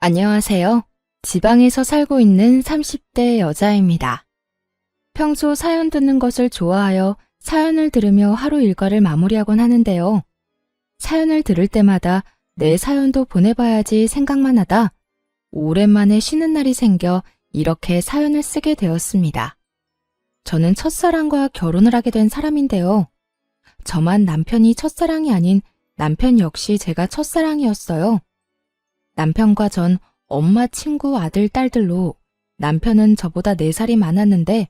안녕하세요. 지방에서 살고 있는 30대 여자입니다. 평소 사연 듣는 것을 좋아하여 사연을 들으며 하루 일과를 마무리하곤 하는데요. 사연을 들을 때마다 내 사연도 보내봐야지 생각만 하다 오랜만에 쉬는 날이 생겨 이렇게 사연을 쓰게 되었습니다. 저는 첫사랑과 결혼을 하게 된 사람인데요. 저만 남편이 첫사랑이 아닌 남편 역시 제가 첫사랑이었어요. 남편과 전 엄마 친구 아들, 딸들로 남편은 저보다 4살이 많았는데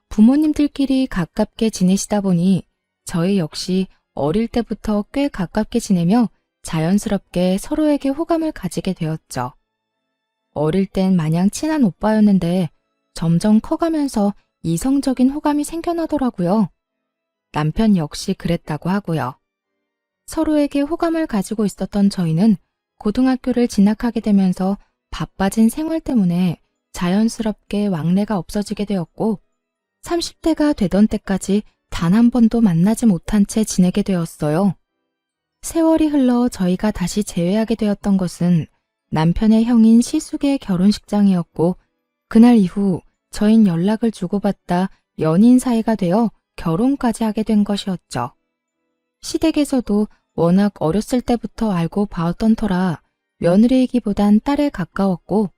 부모님들끼리 가깝게 지내시다 보니 저희 역시 어릴 때부터 꽤 가깝게 지내며 자연스럽게 서로에게 호감을 가지게 되었죠. 어릴 땐 마냥 친한 오빠였는데 점점 커가면서 이성적인 호감이 생겨나더라고요. 남편 역시 그랬다고 하고요. 서로에게 호감을 가지고 있었던 저희는 고등학교를 진학하게 되면서 바빠진 생활 때문에 자연스럽게 왕래가 없어지게 되었고 30대가 되던 때까지 단 한 번도 만나지 못한 채 지내게 되었어요. 세월이 흘러 저희가 다시 재회하게 되었던 것은 남편의 형인 시숙의 결혼식장이었고 그날 이후 저흰 연락을 주고받다 연인 사이가 되어 결혼까지 하게 된 것이었죠. 시댁에서도 워낙 어렸을 때부터 알고 봐왔던 터라 며느리이기보단 딸에 가까웠고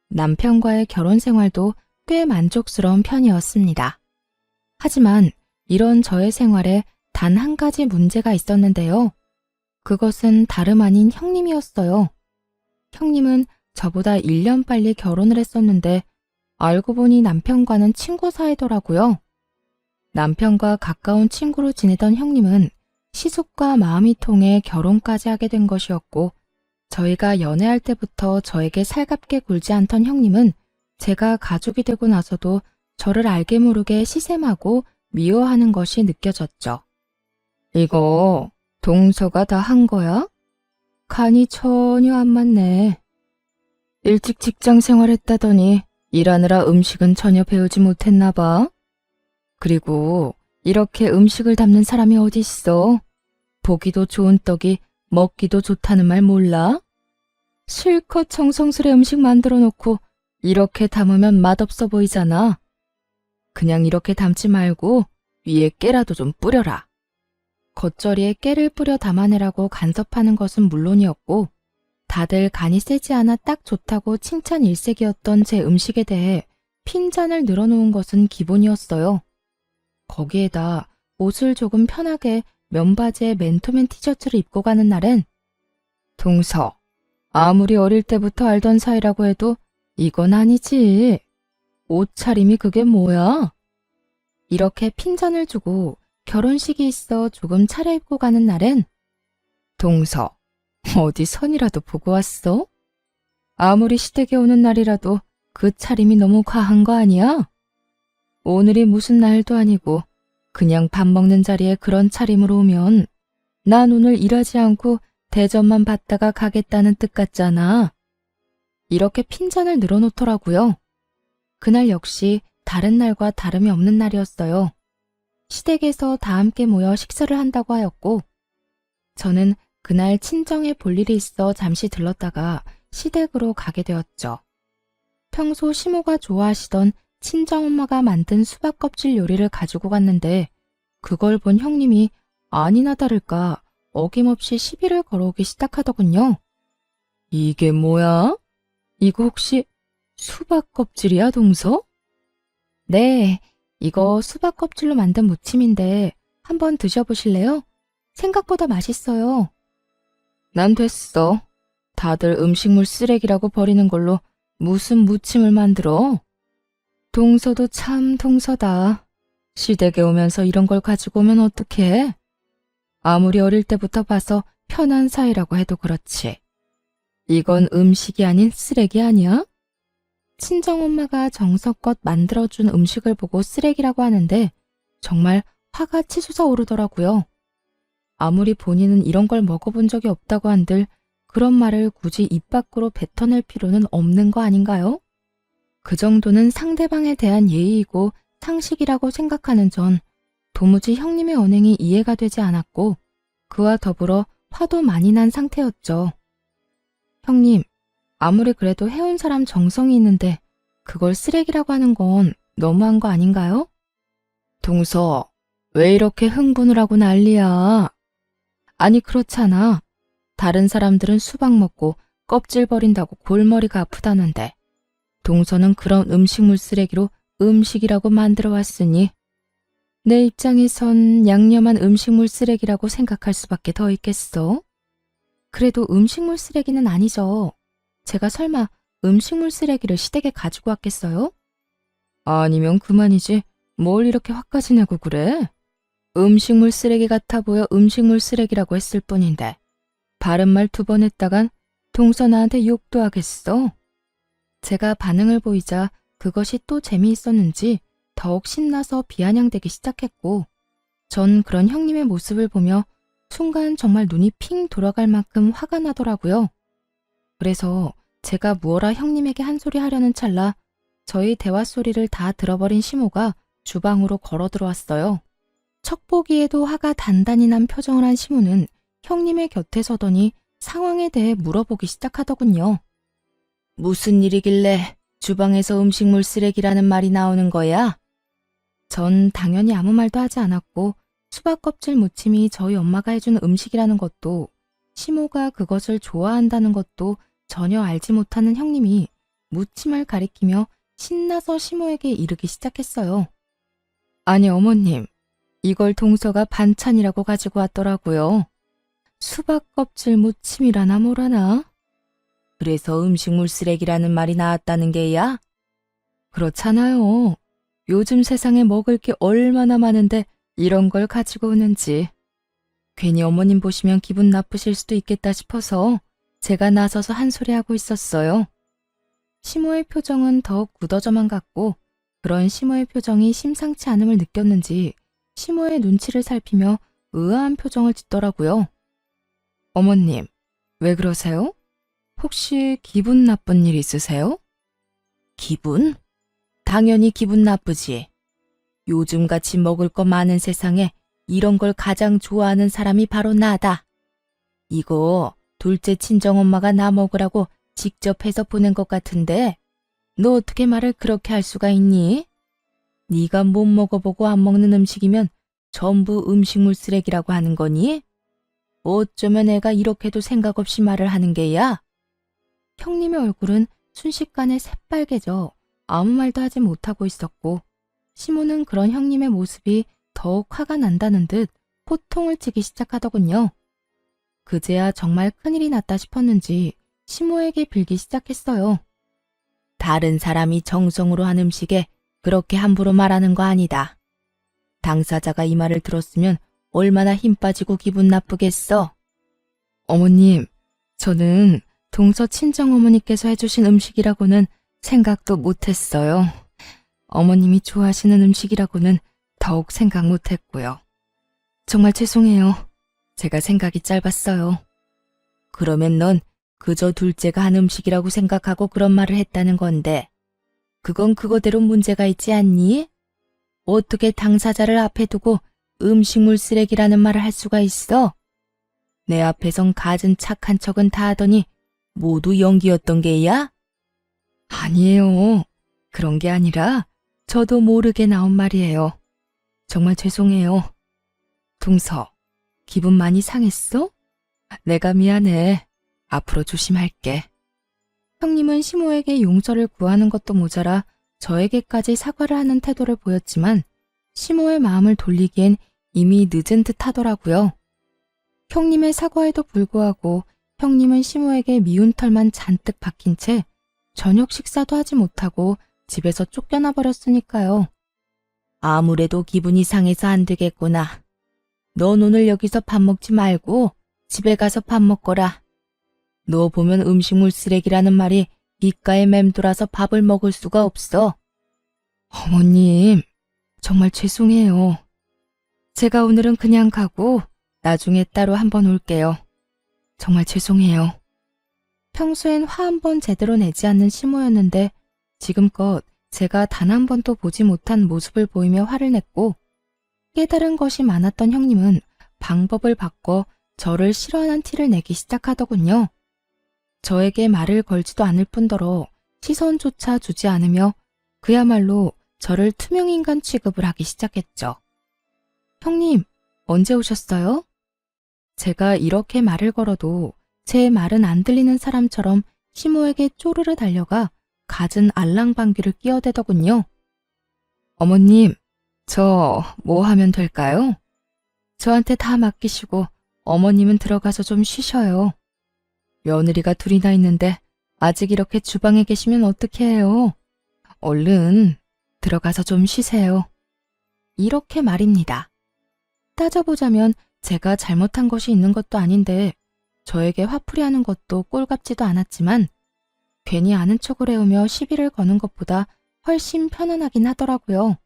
남편과의 결혼 생활도 꽤 만족스러운 편이었습니다. 하지만 이런 저의 생활에 단 한 가지 문제가 있었는데요. 그것은 다름 아닌 형님이었어요. 형님은 저보다 1년 빨리 결혼을 했었는데 알고 보니 남편과는 친구 사이더라고요. 남편과 가까운 친구로 지내던 형님은 시숙과 마음이 통해 결혼까지 하게 된 것이었고 저희가 연애할 때부터 저에게 살갑게 굴지 않던 형님은 제가 가족이 되고 나서도 저를 알게 모르게 시샘하고 미워하는 것이 느껴졌죠. 이거 동서가 다 한 거야? 간이 전혀 안 맞네. 일찍 직장 생활했다더니 일하느라 음식은 전혀 배우지 못했나 봐. 그리고 이렇게 음식을 담는 사람이 어딨어? 보기도 좋은 떡이 먹기도 좋다는 말 몰라? 실컷 정성스레 음식 만들어 놓고 이렇게 담으면 맛없어 보이잖아. 그냥 이렇게 담지 말고 위에 깨라도 좀 뿌려라. 겉절이에 깨를 뿌려 담아내라고 간섭하는 것은 물론이었고 다들 간이 세지 않아 딱 좋다고 칭찬 일색이었던 제 음식에 대해 핀잔을 늘어놓은 것은 기본이었어요. 거기에다 옷을 조금 편하게 면바지에 맨투맨 티셔츠를 입고 가는 날엔 동서, 아무리 어릴 때부터 알던 사이라고 해도 이건 아니지. 옷차림이 그게 뭐야? 이렇게 핀잔을 주고 결혼식이 있어 조금 차려입고 가는 날엔 동서, 어디 선이라도 보고 왔어? 아무리 시댁에 오는 날이라도 그 차림이 너무 과한 거 아니야? 오늘이 무슨 날도 아니고 그냥 밥 먹는 자리에 그런 차림으로 오면 난 오늘 일하지 않고 대접만 받다가 가겠다는 뜻 같잖아. 이렇게 핀잔을 늘어놓더라고요. 그날 역시 다른 날과 다름이 없는 날이었어요. 시댁에서 다 함께 모여 식사를 한다고 하였고 저는 그날 친정에 볼 일이 있어 잠시 들렀다가 시댁으로 가게 되었죠. 평소 시모가 좋아하시던 친정엄마가 만든 수박 껍질 요리를 가지고 갔는데 그걸 본 형님이 아니나 다를까 어김없이 시비를 걸어오기 시작하더군요. 이게 뭐야? 이거 혹시 수박 껍질이야, 동서? 네, 이거 수박 껍질로 만든 무침인데 한번 드셔보실래요? 생각보다 맛있어요. 난 됐어. 다들 음식물 쓰레기라고 버리는 걸로 무슨 무침을 만들어? 동서도 참 동서다. 시댁에 오면서 이런 걸 가지고 오면 어떡해? 아무리 어릴 때부터 봐서 편한 사이라고 해도 그렇지. 이건 음식이 아닌 쓰레기 아니야? 친정엄마가 정성껏 만들어준 음식을 보고 쓰레기라고 하는데 정말 화가 치솟아 오르더라고요. 아무리 본인은 이런 걸 먹어본 적이 없다고 한들 그런 말을 굳이 입 밖으로 뱉어낼 필요는 없는 거 아닌가요? 그 정도는 상대방에 대한 예의이고 상식이라고 생각하는 전 도무지 형님의 언행이 이해가 되지 않았고 그와 더불어 화도 많이 난 상태였죠. 형님, 아무리 그래도 해온 사람 정성이 있는데 그걸 쓰레기라고 하는 건 너무한 거 아닌가요? 동서, 왜 이렇게 흥분을 하고 난리야? 아니, 그렇잖아. 다른 사람들은 수박 먹고 껍질 버린다고 골머리가 아프다는데 동서는 그런 음식물 쓰레기로 음식이라고 만들어 왔으니 내 입장에선 양념한 음식물 쓰레기라고 생각할 수밖에 더 있겠어? 그래도 음식물 쓰레기는 아니죠. 제가 설마 음식물 쓰레기를 시댁에 가지고 왔겠어요? 아니면 그만이지. 뭘 이렇게 화까지 내고 그래? 음식물 쓰레기 같아 보여 음식물 쓰레기라고 했을 뿐인데 바른 말 2번 했다간 동서 나한테 욕도 하겠어. 제가 반응을 보이자 그것이 또 재미있었는지 더욱 신나서 비아냥대기 시작했고 전 그런 형님의 모습을 보며 순간 정말 눈이 핑 돌아갈 만큼 화가 나더라고요. 그래서 제가 무어라 형님에게 한 소리 하려는 찰나 저희 대화 소리를 다 들어버린 시모가 주방으로 걸어 들어왔어요. 척 보기에도 화가 단단히 난 표정을 한 시모는 형님의 곁에 서더니 상황에 대해 물어보기 시작하더군요. 무슨 일이길래 주방에서 음식물 쓰레기라는 말이 나오는 거야? 전 당연히 아무 말도 하지 않았고 수박 껍질 무침이 저희 엄마가 해준 음식이라는 것도 시모가 그것을 좋아한다는 것도 전혀 알지 못하는 형님이 무침을 가리키며 신나서 시모에게 이르기 시작했어요. 아니 어머님, 이걸 동서가 반찬이라고 가지고 왔더라고요. 수박 껍질 무침이라나 뭐라나? 그래서 음식물 쓰레기라는 말이 나왔다는 게야? 그렇잖아요. 요즘 세상에 먹을 게 얼마나 많은데 이런 걸 가지고 오는지. 괜히 어머님 보시면 기분 나쁘실 수도 있겠다 싶어서 제가 나서서 한 소리 하고 있었어요. 시모의 표정은 더욱 굳어져만 갔고 그런 시모의 표정이 심상치 않음을 느꼈는지 시모의 눈치를 살피며 의아한 표정을 짓더라고요. 어머님, 왜 그러세요? 혹시 기분 나쁜 일 있으세요? 기분? 당연히 기분 나쁘지. 요즘같이 먹을 거 많은 세상에 이런 걸 가장 좋아하는 사람이 바로 나다. 이거 둘째 친정엄마가 나 먹으라고 직접 해서 보낸 것 같은데 너 어떻게 말을 그렇게 할 수가 있니? 네가 못 먹어보고 안 먹는 음식이면 전부 음식물 쓰레기라고 하는 거니? 어쩌면 애가 이렇게도 생각 없이 말을 하는 게야? 형님의 얼굴은 순식간에 새빨개져 아무 말도 하지 못하고 있었고 시모는 그런 형님의 모습이 더욱 화가 난다는 듯 호통을 치기 시작하더군요. 그제야 정말 큰일이 났다 싶었는지 시모에게 빌기 시작했어요. 다른 사람이 정성으로 한 음식에 그렇게 함부로 말하는 거 아니다. 당사자가 이 말을 들었으면 얼마나 힘 빠지고 기분 나쁘겠어. 어머님, 저는 동서 친정어머니께서 해주신 음식이라고는 생각도 못했어요. 어머님이 좋아하시는 음식이라고는 더욱 생각 못했고요. 정말 죄송해요. 제가 생각이 짧았어요. 그러면 넌 그저 둘째가 한 음식이라고 생각하고 그런 말을 했다는 건데 그건 그거대로 문제가 있지 않니? 어떻게 당사자를 앞에 두고 음식물 쓰레기라는 말을 할 수가 있어? 내 앞에선 갖은 착한 척은 다 하더니 모두 연기였던 게야? 아니에요. 그런 게 아니라 저도 모르게 나온 말이에요. 정말 죄송해요. 동서, 기분 많이 상했어? 내가 미안해. 앞으로 조심할게. 형님은 시모에게 용서를 구하는 것도 모자라 저에게까지 사과를 하는 태도를 보였지만 시모의 마음을 돌리기엔 이미 늦은 듯 하더라고요. 형님의 사과에도 불구하고 형님은 시모에게 미운 털만 잔뜩 박힌 채 저녁 식사도 하지 못하고 집에서 쫓겨나 버렸으니까요. 아무래도 기분이 상해서 안 되겠구나. 넌 오늘 여기서 밥 먹지 말고 집에 가서 밥 먹거라. 너 보면 음식물 쓰레기라는 말이 귓가에 맴돌아서 밥을 먹을 수가 없어. 어머님, 정말 죄송해요. 제가 오늘은 그냥 가고 나중에 따로 한번 올게요. 정말 죄송해요. 평소엔 화 한 번 제대로 내지 않는 시모였는데 지금껏 제가 단 한 번도 보지 못한 모습을 보이며 화를 냈고 깨달은 것이 많았던 형님은 방법을 바꿔 저를 싫어하는 티를 내기 시작하더군요. 저에게 말을 걸지도 않을 뿐더러 시선조차 주지 않으며 그야말로 저를 투명인간 취급을 하기 시작했죠. 형님, 언제 오셨어요? 제가 이렇게 말을 걸어도 제 말은 안 들리는 사람처럼 시모에게 쪼르르 달려가 갖은 알랑방귀를 끼어대더군요. 어머님, 저 뭐 하면 될까요? 저한테 다 맡기시고 어머님은 들어가서 좀 쉬셔요. 며느리가 둘이나 있는데 아직 이렇게 주방에 계시면 어떻게 해요? 얼른 들어가서 좀 쉬세요. 이렇게 말입니다. 따져보자면 제가 잘못한 것이 있는 것도 아닌데 저에게 화풀이하는 것도 꼴같지도 않았지만 괜히 아는 척을 해오며 시비를 거는 것보다 훨씬 편안하긴 하더라고요.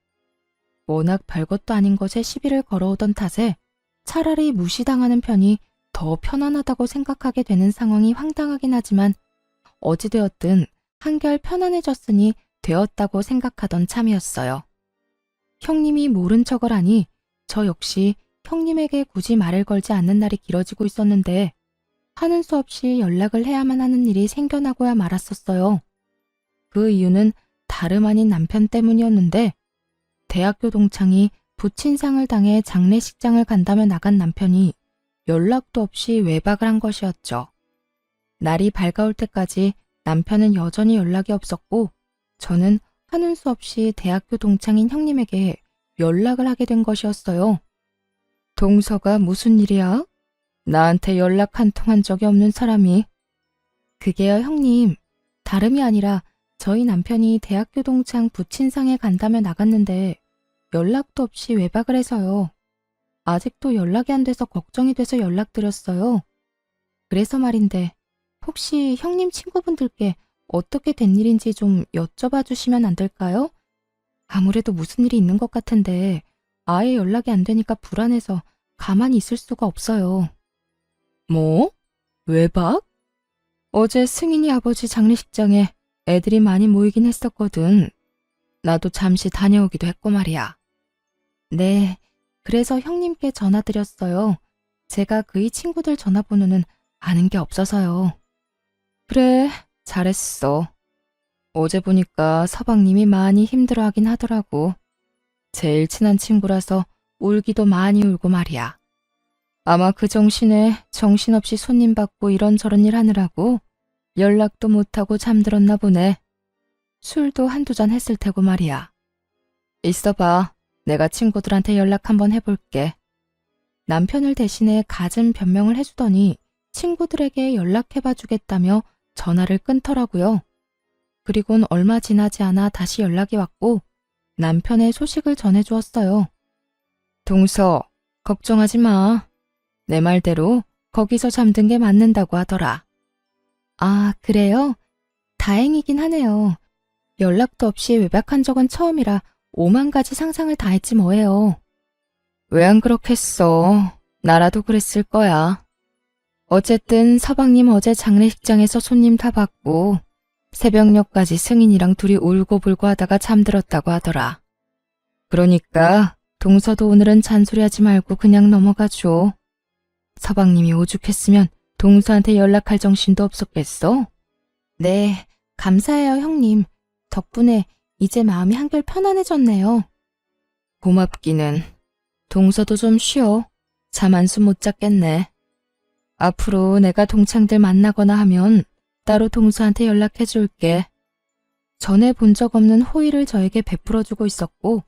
워낙 별것도 아닌 것에 시비를 걸어오던 탓에 차라리 무시당하는 편이 더 편안하다고 생각하게 되는 상황이 황당하긴 하지만 어찌되었든 한결 편안해졌으니 되었다고 생각하던 참이었어요. 형님이 모른 척을 하니 저 역시 형님에게 굳이 말을 걸지 않는 날이 길어지고 있었는데 하는 수 없이 연락을 해야만 하는 일이 생겨나고야 말았었어요. 그 이유는 다름 아닌 남편 때문이었는데 대학교 동창이 부친상을 당해 장례식장을 간다며 나간 남편이 연락도 없이 외박을 한 것이었죠. 날이 밝아올 때까지 남편은 여전히 연락이 없었고 저는 하는 수 없이 대학교 동창인 형님에게 연락을 하게 된 것이었어요. 동서가 무슨 일이야? 나한테 연락 한 통 한 적이 없는 사람이. 그게요, 형님. 다름이 아니라 저희 남편이 대학교 동창 부친상에 간다며 나갔는데 연락도 없이 외박을 해서요. 아직도 연락이 안 돼서 걱정이 돼서 연락드렸어요. 그래서 말인데 혹시 형님 친구분들께 어떻게 된 일인지 좀 여쭤봐 주시면 안 될까요? 아무래도 무슨 일이 있는 것 같은데 아예 연락이 안 되니까 불안해서 가만히 있을 수가 없어요. 뭐? 외박? 어제 승인이 아버지 장례식장에 애들이 많이 모이긴 했었거든. 나도 잠시 다녀오기도 했고 말이야. 네, 그래서 형님께 전화드렸어요. 제가 그이 친구들 전화번호는 아는 게 없어서요. 그래, 잘했어. 어제 보니까 서방님이 많이 힘들어하긴 하더라고. 제일 친한 친구라서 울기도 많이 울고 말이야. 아마 그 정신에 정신없이 손님 받고 이런저런 일 하느라고 연락도 못하고 잠들었나 보네. 술도 한두 잔 했을 테고 말이야. 있어봐. 내가 친구들한테 연락 한번 해볼게. 남편을 대신해 갖은 변명을 해주더니 친구들에게 연락해봐 주겠다며 전화를 끊더라고요. 그리곤 얼마 지나지 않아 다시 연락이 왔고 남편의 소식을 전해주었어요. 동서, 걱정하지 마. 내 말대로 거기서 잠든 게 맞는다고 하더라. 아, 그래요? 다행이긴 하네요. 연락도 없이 외박한 적은 처음이라 5만 가지 상상을 다 했지 뭐예요. 왜 안 그렇겠어. 나라도 그랬을 거야. 어쨌든 서방님 어제 장례식장에서 손님 다 받고 새벽녘까지 승인이랑 둘이 울고불고 하다가 잠들었다고 하더라. 그러니까 동서도 오늘은 잔소리하지 말고 그냥 넘어가줘. 서방님이 오죽했으면 동서한테 연락할 정신도 없었겠어? 네, 감사해요 형님. 덕분에 이제 마음이 한결 편안해졌네요. 고맙기는. 동서도 좀 쉬어. 잠 한숨 못 잤겠네. 앞으로 내가 동창들 만나거나 하면 따로 동서한테 연락해 줄게. 전에 본 적 없는 호의를 저에게 베풀어주고 있었고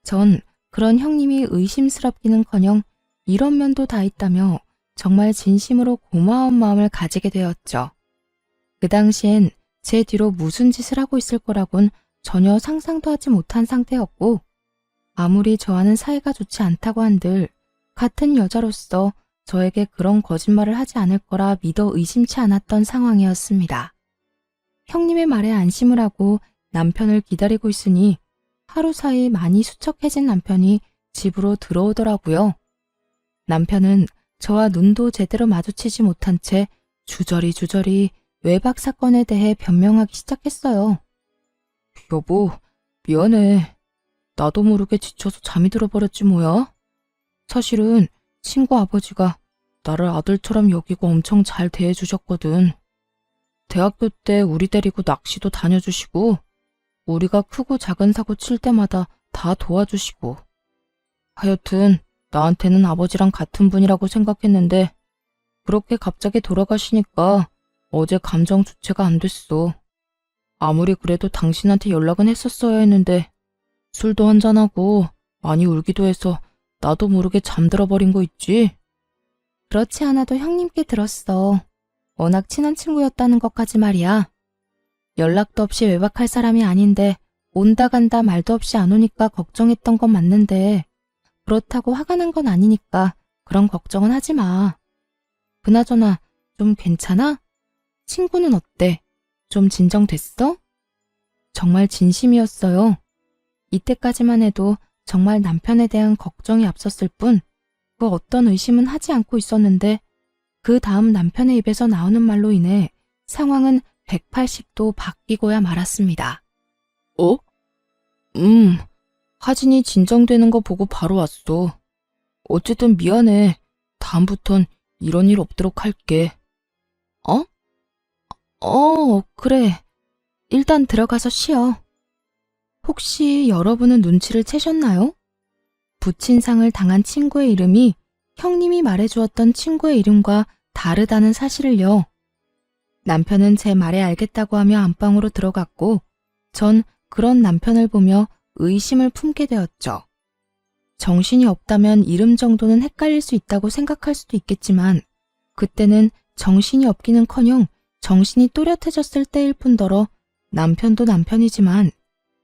전 그런 형님이 의심스럽기는커녕 이런 면도 다 있다며 정말 진심으로 고마운 마음을 가지게 되었죠. 그 당시엔 제 뒤로 무슨 짓을 하고 있을 거라곤 전혀 상상도 하지 못한 상태였고 아무리 저와는 사이가 좋지 않다고 한들 같은 여자로서 저에게 그런 거짓말을 하지 않을 거라 믿어 의심치 않았던 상황이었습니다. 형님의 말에 안심을 하고 남편을 기다리고 있으니 하루 사이 많이 수척해진 남편이 집으로 들어오더라고요. 남편은 저와 눈도 제대로 마주치지 못한 채 주저리 외박 사건에 대해 변명하기 시작했어요. 여보, 미안해. 나도 모르게 지쳐서 잠이 들어버렸지 뭐야. 사실은 친구 아버지가 나를 아들처럼 여기고 엄청 잘 대해주셨거든. 대학교 때 우리 데리고 낚시도 다녀주시고, 우리가 크고 작은 사고 칠 때마다 다 도와주시고. 하여튼 나한테는 아버지랑 같은 분이라고 생각했는데 그렇게 갑자기 돌아가시니까 어제 감정 주체가 안 됐어. 아무리 그래도 당신한테 연락은 했었어야 했는데 술도 한잔하고 많이 울기도 해서 나도 모르게 잠들어 버린 거 있지? 그렇지 않아도 형님께 들었어. 워낙 친한 친구였다는 것까지 말이야. 연락도 없이 외박할 사람이 아닌데 온다 간다 말도 없이 안 오니까 걱정했던 건 맞는데 그렇다고 화가 난 건 아니니까 그런 걱정은 하지 마. 그나저나 좀 괜찮아? 친구는 어때? 좀 진정됐어? 정말 진심이었어요. 이때까지만 해도 정말 남편에 대한 걱정이 앞섰을 뿐 그 어떤 의심은 하지 않고 있었는데 그 다음 남편의 입에서 나오는 말로 인해 상황은 180도 바뀌고야 말았습니다. 어? 하진이 진정되는 거 보고 바로 왔어. 어쨌든 미안해. 다음부턴 이런 일 없도록 할게. 어? 그래. 일단 들어가서 쉬어. 혹시 여러분은 눈치를 채셨나요? 부친상을 당한 친구의 이름이 형님이 말해주었던 친구의 이름과 다르다는 사실을요. 남편은 제 말에 알겠다고 하며 안방으로 들어갔고 전 그런 남편을 보며 의심을 품게 되었죠. 정신이 없다면 이름 정도는 헷갈릴 수 있다고 생각할 수도 있겠지만 그때는 정신이 없기는커녕 정신이 또렷해졌을 때일 뿐더러 남편도 남편이지만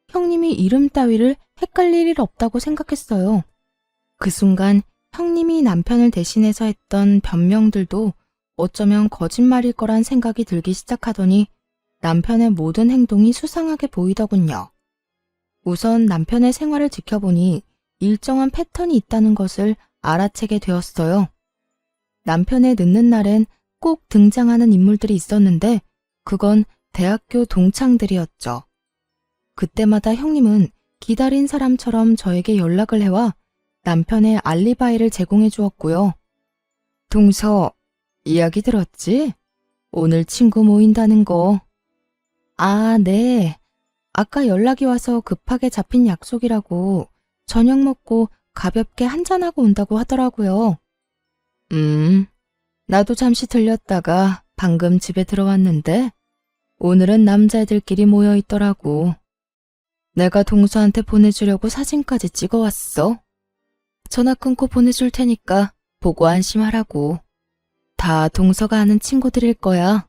형님이 이름 따위를 헷갈릴 일 없다고 생각했어요. 그 순간 형님이 남편을 대신해서 했던 변명들도 어쩌면 거짓말일 거란 생각이 들기 시작하더니 남편의 모든 행동이 수상하게 보이더군요. 우선 남편의 생활을 지켜보니 일정한 패턴이 있다는 것을 알아채게 되었어요. 남편의 늦는 날엔 꼭 등장하는 인물들이 있었는데 그건 대학교 동창들이었죠. 그때마다 형님은 기다린 사람처럼 저에게 연락을 해와 남편의 알리바이를 제공해 주었고요. 동서, 이야기 들었지? 오늘 친구 모인다는 거. 아, 네. 아까 연락이 와서 급하게 잡힌 약속이라고 저녁 먹고 가볍게 한잔하고 온다고 하더라고요. 나도 잠시 들렸다가 방금 집에 들어왔는데 오늘은 남자애들끼리 모여 있더라고. 내가 동서한테 보내주려고 사진까지 찍어왔어. 전화 끊고 보내줄 테니까 보고 안심하라고. 다 동서가 아는 친구들일 거야.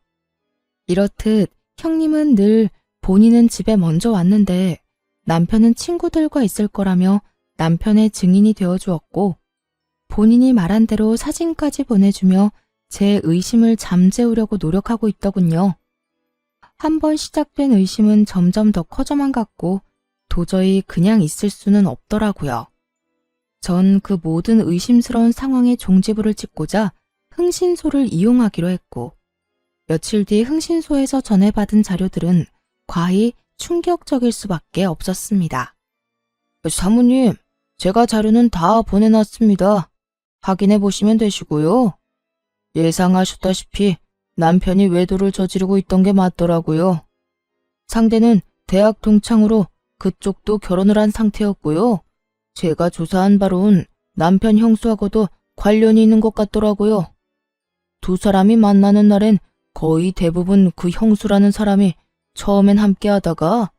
이렇듯 형님은 늘 본인은 집에 먼저 왔는데 남편은 친구들과 있을 거라며 남편의 증인이 되어주었고 본인이 말한 대로 사진까지 보내주며 제 의심을 잠재우려고 노력하고 있더군요. 한번 시작된 의심은 점점 더 커져만 갔고 도저히 그냥 있을 수는 없더라고요. 전 그 모든 의심스러운 상황에 종지부를 찍고자 흥신소를 이용하기로 했고 며칠 뒤 흥신소에서 전해받은 자료들은 과히 충격적일 수밖에 없었습니다. 사모님, 제가 자료는 다 보내놨습니다. 확인해 보시면 되시고요. 예상하셨다시피 남편이 외도를 저지르고 있던 게 맞더라고요. 상대는 대학 동창으로 그쪽도 결혼을 한 상태였고요. 제가 조사한 바론 남편 형수하고도 관련이 있는 것 같더라고요. 두 사람이 만나는 날엔 거의 대부분 그 형수라는 사람이 처음엔 함께 하다가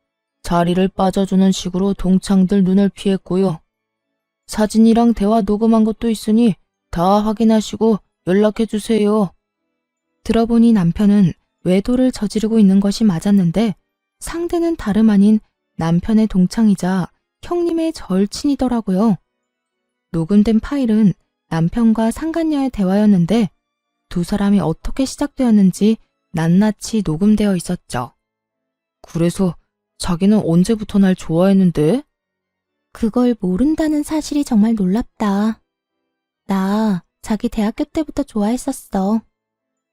자리를 빠져주는 식으로 동창들 눈을 피했고요. 사진이랑 대화 녹음한 것도 있으니 다 확인하시고 연락해 주세요. 들어보니 남편은 외도를 저지르고 있는 것이 맞았는데 상대는 다름 아닌 남편의 동창이자 형님의 절친이더라고요. 녹음된 파일은 남편과 상간녀의 대화였는데 두 사람이 어떻게 시작되었는지 낱낱이 녹음되어 있었죠. 그래서 자기는 언제부터 날 좋아했는데? 그걸 모른다는 사실이 정말 놀랍다. 나 자기 대학교 때부터 좋아했었어.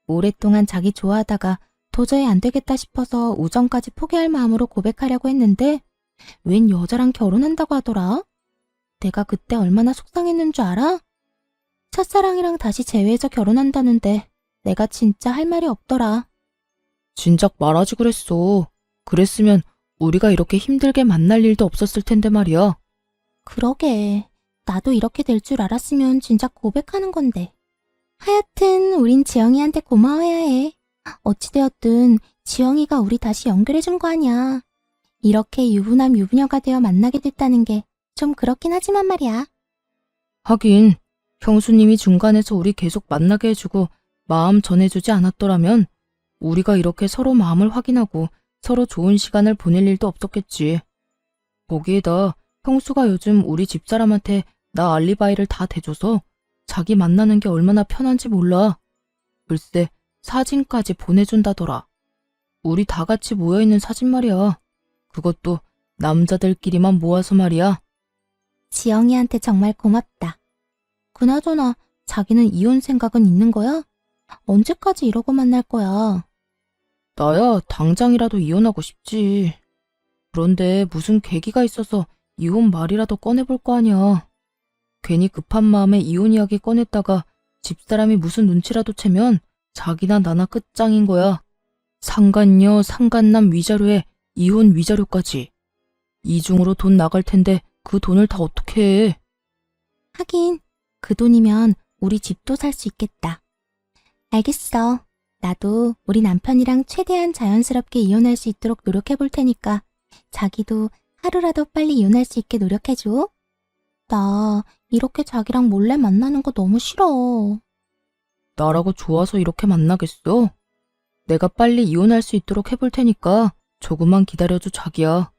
오랫동안 자기 좋아하다가 도저히 안 되겠다 싶어서 우정까지 포기할 마음으로 고백하려고 했는데 웬 여자랑 결혼한다고 하더라? 내가 그때 얼마나 속상했는 줄 알아? 첫사랑이랑 다시 재회해서 결혼한다는데 내가 진짜 할 말이 없더라. 진작 말하지 그랬어. 그랬으면 우리가 이렇게 힘들게 만날 일도 없었을 텐데 말이야. 그러게. 나도 이렇게 될 줄 알았으면 진작 고백하는 건데. 하여튼 우린 지영이한테 고마워야 해. 어찌되었든 지영이가 우리 다시 연결해준 거 아니야. 이렇게 유부남 유부녀가 되어 만나게 됐다는 게 좀 그렇긴 하지만 말이야. 하긴 형수님이 중간에서 우리 계속 만나게 해주고 마음 전해주지 않았더라면 우리가 이렇게 서로 마음을 확인하고 서로 좋은 시간을 보낼 일도 없었겠지. 거기에다 형수가 요즘 우리 집사람한테 나 알리바이를 다 대줘서 자기 만나는 게 얼마나 편한지 몰라. 글쎄 사진까지 보내준다더라. 우리 다 같이 모여있는 사진 말이야. 그것도 남자들끼리만 모아서 말이야. 지영이한테 정말 고맙다. 그나저나 자기는 이혼 생각은 있는 거야? 언제까지 이러고 만날 거야? 나야 당장이라도 이혼하고 싶지. 그런데 무슨 계기가 있어서 이혼 말이라도 꺼내볼 거 아니야. 괜히 급한 마음에 이혼 이야기 꺼냈다가 집사람이 무슨 눈치라도 채면 자기나 나나 끝장인 거야. 상간녀, 상간남 위자료에 이혼 위자료까지. 이중으로 돈 나갈 텐데 그 돈을 다 어떻게 해. 하긴 그 돈이면 우리 집도 살 수 있겠다. 알겠어. 나도 우리 남편이랑 최대한 자연스럽게 이혼할 수 있도록 노력해 볼 테니까 자기도 하루라도 빨리 이혼할 수 있게 노력해줘. 나 이렇게 자기랑 몰래 만나는 거 너무 싫어. 나라고 좋아서 이렇게 만나겠어? 내가 빨리 이혼할 수 있도록 해볼 테니까 조금만 기다려줘 자기야.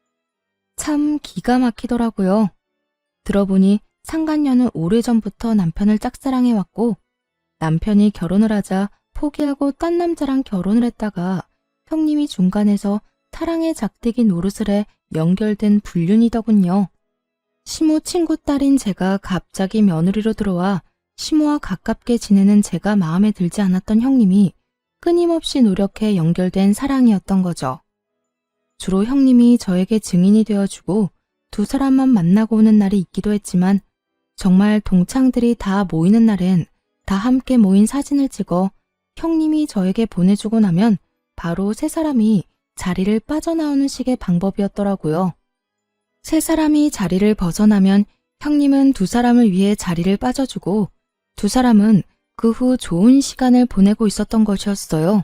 참 기가 막히더라고요. 들어보니 상간녀는 오래전부터 남편을 짝사랑해왔고 남편이 결혼을 하자 포기하고 딴 남자랑 결혼을 했다가 형님이 중간에서 사랑의 작대기 노릇을 해 연결된 불륜이더군요. 시모 친구 딸인 제가 갑자기 며느리로 들어와 시모와 가깝게 지내는 제가 마음에 들지 않았던 형님이 끊임없이 노력해 연결된 사랑이었던 거죠. 주로 형님이 저에게 증인이 되어주고 두 사람만 만나고 오는 날이 있기도 했지만 정말 동창들이 다 모이는 날엔 다 함께 모인 사진을 찍어 형님이 저에게 보내주고 나면 바로 세 사람이 자리를 빠져나오는 식의 방법이었더라고요. 세 사람이 자리를 벗어나면 형님은 두 사람을 위해 자리를 빠져주고 두 사람은 그 후 좋은 시간을 보내고 있었던 것이었어요.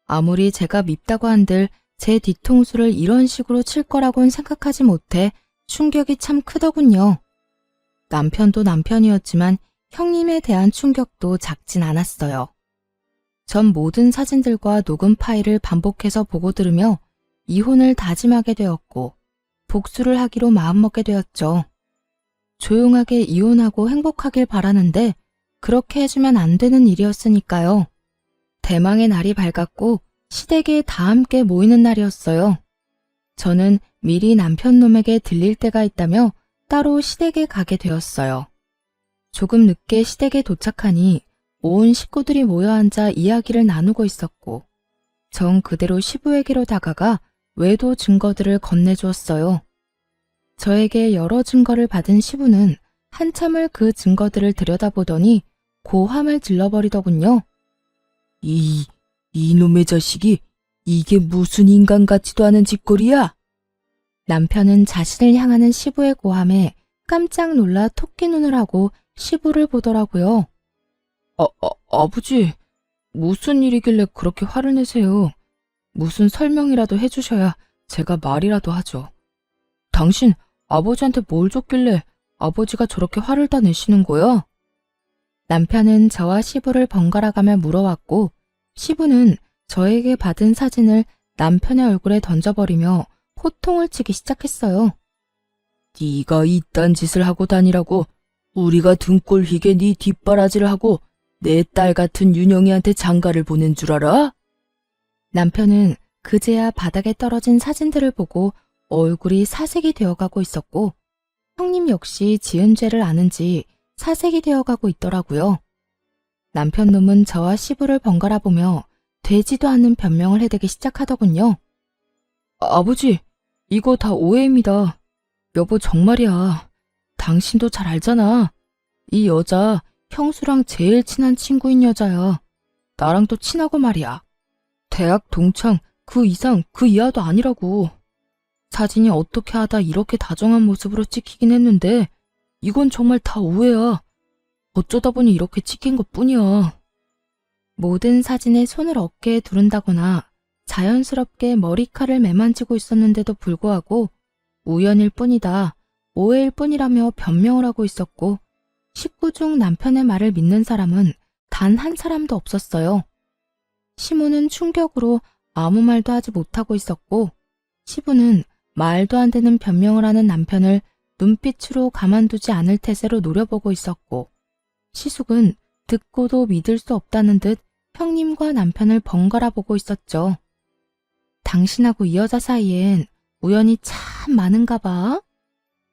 아무리 제가 밉다고 한들 제 뒤통수를 이런 식으로 칠 거라고는 생각하지 못해 충격이 참 크더군요. 남편도 남편이었지만 형님에 대한 충격도 작진 않았어요. 전 모든 사진들과 녹음 파일을 반복해서 보고 들으며 이혼을 다짐하게 되었고 복수를 하기로 마음먹게 되었죠. 조용하게 이혼하고 행복하길 바라는데 그렇게 해주면 안 되는 일이었으니까요. 대망의 날이 밝았고 시댁에 다 함께 모이는 날이었어요. 저는 미리 남편 놈에게 들릴 때가 있다며 따로 시댁에 가게 되었어요. 조금 늦게 시댁에 도착하니 온 식구들이 모여 앉아 이야기를 나누고 있었고 정 그대로 시부에게로 다가가 외도 증거들을 건네주었어요. 저에게 여러 증거를 받은 시부는 한참을 그 증거들을 들여다보더니 고함을 질러버리더군요. 이놈의 자식이 이게 무슨 인간 같지도 않은 짓거리야? 남편은 자신을 향하는 시부의 고함에 깜짝 놀라 토끼 눈을 하고 시부를 보더라고요. 아버지, 무슨 일이길래 그렇게 화를 내세요? 무슨 설명이라도 해주셔야 제가 말이라도 하죠. 당신 아버지한테 뭘 줬길래 아버지가 저렇게 화를 다 내시는 거야? 남편은 저와 시부를 번갈아가며 물어왔고 시부는 저에게 받은 사진을 남편의 얼굴에 던져버리며 호통을 치기 시작했어요. 네가 이딴 짓을 하고 다니라고 우리가 등골 휘게 네 뒷바라지를 하고 내 딸 같은 윤영이한테 장가를 보낸 줄 알아? 남편은 그제야 바닥에 떨어진 사진들을 보고 얼굴이 사색이 되어가고 있었고 형님 역시 지은 죄를 아는지 사색이 되어가고 있더라고요. 남편 놈은 저와 시부를 번갈아 보며 되지도 않는 변명을 해대기 시작하더군요. 아버지, 이거 다 오해입니다. 여보 정말이야. 당신도 잘 알잖아. 이 여자 형수랑 제일 친한 친구인 여자야. 나랑도 친하고 말이야. 대학 동창 그 이상 그 이하도 아니라고. 사진이 어떻게 하다 이렇게 다정한 모습으로 찍히긴 했는데 이건 정말 다 오해야. 어쩌다 보니 이렇게 찍힌 것뿐이야. 모든 사진에 손을 어깨에 두른다거나 자연스럽게 머리칼을 매만지고 있었는데도 불구하고 우연일 뿐이다, 오해일 뿐이라며 변명을 하고 있었고 식구 중 남편의 말을 믿는 사람은 단 한 사람도 없었어요. 시모는 충격으로 아무 말도 하지 못하고 있었고 시부는 말도 안 되는 변명을 하는 남편을 눈빛으로 가만두지 않을 태세로 노려보고 있었고 시숙은 듣고도 믿을 수 없다는 듯 형님과 남편을 번갈아 보고 있었죠. 당신하고 이 여자 사이엔 우연이 참 많은가 봐.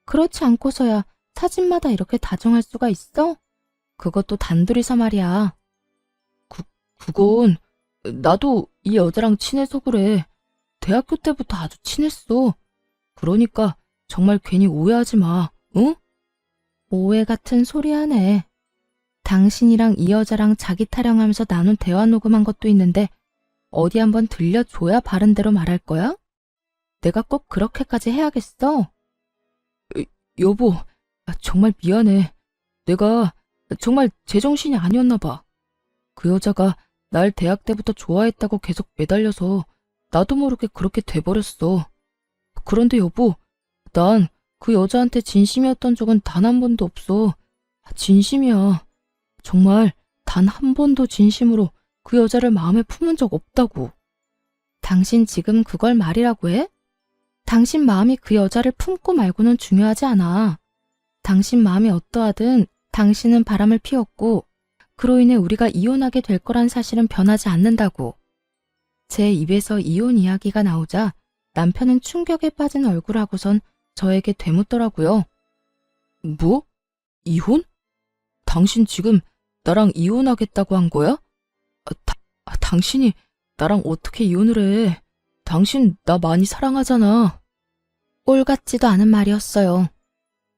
그렇지 않고서야 사진마다 이렇게 다정할 수가 있어? 그것도 단둘이서 말이야. 그건 나도 이 여자랑 친해서 그래. 대학교 때부터 아주 친했어. 그러니까 정말 괜히 오해하지 마, 응? 오해 같은 소리 하네. 당신이랑 이 여자랑 자기 타령하면서 나눈 대화 녹음한 것도 있는데 어디 한번 들려줘야 바른 대로 말할 거야? 내가 꼭 그렇게까지 해야겠어? 여보, 정말 미안해. 내가 정말 제정신이 아니었나 봐. 그 여자가 날 대학 때부터 좋아했다고 계속 매달려서 나도 모르게 그렇게 돼버렸어. 그런데 여보, 난 그 여자한테 진심이었던 적은 단 한 번도 없어. 진심이야. 정말 단 한 번도 진심으로 그 여자를 마음에 품은 적 없다고. 당신 지금 그걸 말이라고 해? 당신 마음이 그 여자를 품고 말고는 중요하지 않아. 당신 마음이 어떠하든 당신은 바람을 피웠고 그로 인해 우리가 이혼하게 될 거란 사실은 변하지 않는다고. 제 입에서 이혼 이야기가 나오자 남편은 충격에 빠진 얼굴하고선 저에게 되묻더라고요. 뭐? 이혼? 당신 지금 나랑 이혼하겠다고 한 거야? 당신이 나랑 어떻게 이혼을 해? 당신 나 많이 사랑하잖아. 꼴 같지도 않은 말이었어요.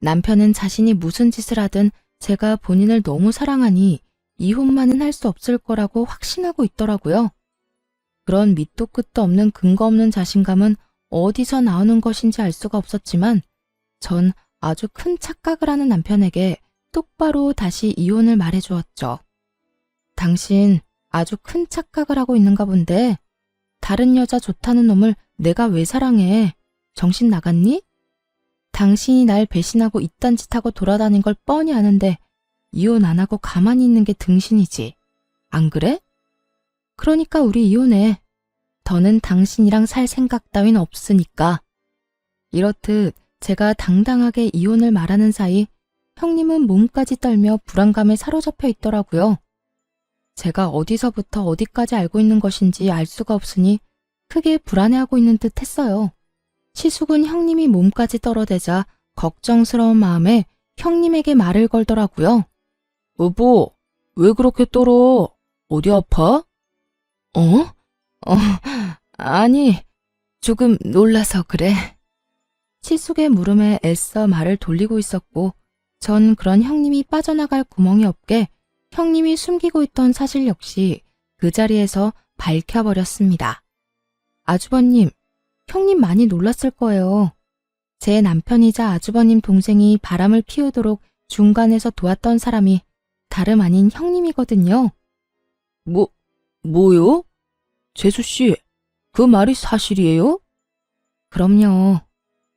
남편은 자신이 무슨 짓을 하든 제가 본인을 너무 사랑하니 이혼만은 할 수 없을 거라고 확신하고 있더라고요. 그런 밑도 끝도 없는 근거 없는 자신감은 어디서 나오는 것인지 알 수가 없었지만 전 아주 큰 착각을 하는 남편에게 똑바로 다시 이혼을 말해주었죠. 당신 아주 큰 착각을 하고 있는가 본데 다른 여자 좋다는 놈을 내가 왜 사랑해? 정신 나갔니? 당신이 날 배신하고 이딴 짓 하고 돌아다닌 걸 뻔히 아는데 이혼 안 하고 가만히 있는 게 등신이지. 안 그래? 그러니까 우리 이혼해. 더는 당신이랑 살 생각 따윈 없으니까. 이렇듯 제가 당당하게 이혼을 말하는 사이 형님은 몸까지 떨며 불안감에 사로잡혀 있더라고요. 제가 어디서부터 어디까지 알고 있는 것인지 알 수가 없으니 크게 불안해하고 있는 듯 했어요. 시숙은 형님이 몸까지 떨어대자 걱정스러운 마음에 형님에게 말을 걸더라고요. 여보, 왜 그렇게 떨어? 어디 아파? 아니, 조금 놀라서 그래. 시숙의 물음에 애써 말을 돌리고 있었고 전 그런 형님이 빠져나갈 구멍이 없게 형님이 숨기고 있던 사실 역시 그 자리에서 밝혀버렸습니다. 아주버님, 형님 많이 놀랐을 거예요. 제 남편이자 아주버님 동생이 바람을 피우도록 중간에서 도왔던 사람이 다름 아닌 형님이거든요. 뭐요? 재수씨, 그 말이 사실이에요? 그럼요.